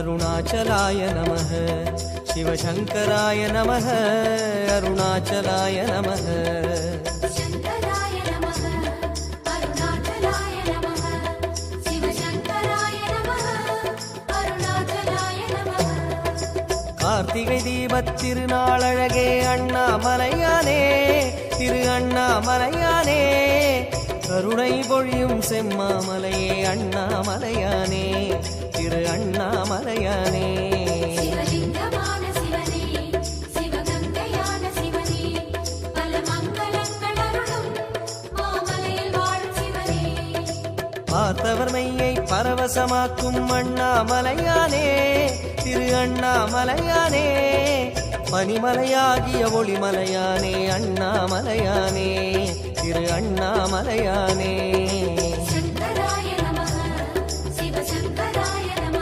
अरुणाचलाय नमः शिवशङ्कराय नमः अरुणाचलाय नमः शङ्कराय नमः अरुणाचलाय नमः शिवशङ्कराय नमः अरुणाचलाय नमः கார்த்திகை தீபத் திருநாளழகே அண்ணாமலையானே திரு அண்ணாமலையானே கருணை பொழியும் செம்மாமலையே அண்ணாமலையானே திரு அண்ணாமலையானே சிவலிங்கமான சிவனே சிவகங்கையான சிவனே பல மங்களங்கள் அருளும் மாமலையில் வாழும் சிவனே பார்த்தவர் மெய்யை பரவசமாக்கும் அண்ணாமலையானே திரு அண்ணாமலையானே பனிமலையாகிய ஒளிமலையானே அண்ணாமலையானே திரு அண்ணாமலையானே